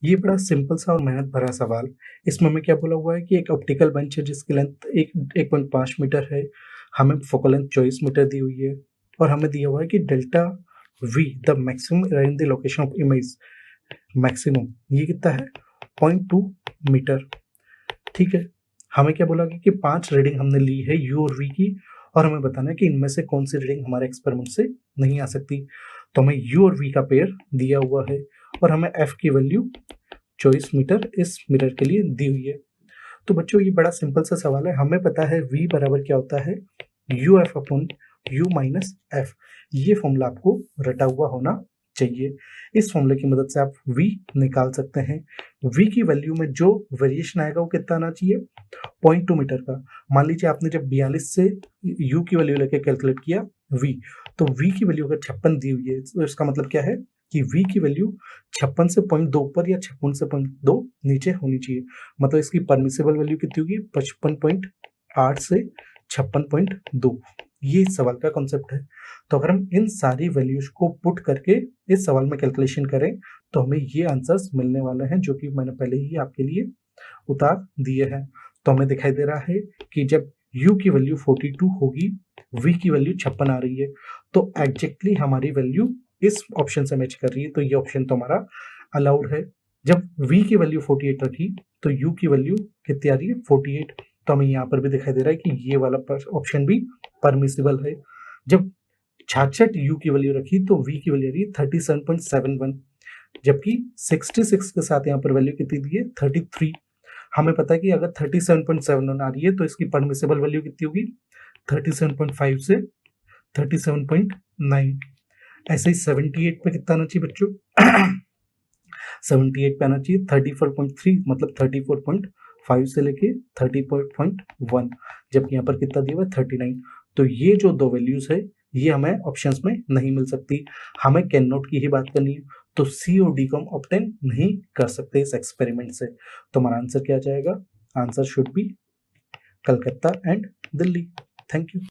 ये बड़ा सिंपल सा और मेहनत भरा सवाल। इसमें हमें क्या बोला हुआ है कि एक ऑप्टिकल बेंच है जिसकी लेंथ 1.5 मीटर है। हमें फोकल लेंथ 24 मीटर दी हुई है और हमें दिया हुआ है कि delta we the maximum in the location of image maximum ये कितना है 0.2 मीटर। ठीक है, हमें क्या बोला गया कि 5 रीडिंग हमने ली है यू और वी की और हमें बताना है कि इनमें से कौन सी रीडिंग हमारे एक्सपेरिमेंट से नहीं आ सकती। तो हमें यू और वी का पेयर दिया हुआ है और हमें एफ की वैल्यू 24 मीटर इस मिरर के लिए दी हुई है। तो बच्चों ये बड़ा सिंपल सा सवाल है। हमें पता है v बराबर क्या होता है U F upon you minus F. ये फॉर्मूला आपको रटा हुआ होना चाहिए। इस फॉर्मूले की मदद से आप v निकाल सकते हैं। v की वैल्यू में जो वेरिएशन आएगा वो कितना आना चाहिए 0.2 मीटर का। मान लीजिए आपने जब 42 से u की वैल्यू लेके कैलकुलेट किया v, तो v की वैल्यू अगर 56 दी हुई है तो इसका मतलब क्या है कि v की वैल्यू 56 से 0.2 ऊपर या 56 से 0.2 नीचे होनी चाहिए। मतलब इसकी परमिसिबल वैल्यू कितनी होगी 55.8 से 56.2। ये इस सवाल का कॉन्सेप्ट है। तो अगर हम इन सारी वैल्यूज को पुट करके इस सवाल में कैलकुलेशन करें तो हमें ये आंसर्स मिलने वाले हैं जो कि मैंने पहले ही आपके लिए उतार दिए हैं। तो हमें दिखाई दे रहा है कि जब u की वैल्यू 42 होगी, v की वैल्यू 56 आ रही है, तो एग्जैक्टली हमारी वैल्यू इस ऑप्शन से मैच कर रही है। तो ये ऑप्शन तो हमारा अलाउड है। जब v की वैल्यू 48 रखी तो u की वैल्यू कितनी आ रही है 48। तो हमें यहाँ पर भी दिखाई दे रहा है कि ये वाला ऑप्शन भी परमिसिबल है। जब 66 u की वैल्यू रखी तो v की वैल्यू आ रही है 37.71, जबकि 66 के साथ यहाँ पर वैल्यू कितनी दी है 33। हमें पता है कि अगर 37.71 आ रही है तो इसकी परमिसिबल वैल्यू कितनी होगी 37.5 से 37.9। ऐसे ही 78 पे कितना आना चाहिए बच्चों 78 पे आना चाहिए 34.3, मतलब 34.5 से लेके 30.1, जबकि यहाँ पर कितना दिया हुआ है 39। तो ये जो दो वैल्यूज है ये हमें ऑप्शंस में नहीं मिल सकती। हमें कैन नॉट की ही बात करनी है, तो सी और डी को हम ऑब्टेन नहीं कर सकते इस एक्सपेरिमेंट से। तो हमारा आंसर क्या आ जाएगा, answer should be Calcutta and Delhi. Thank you.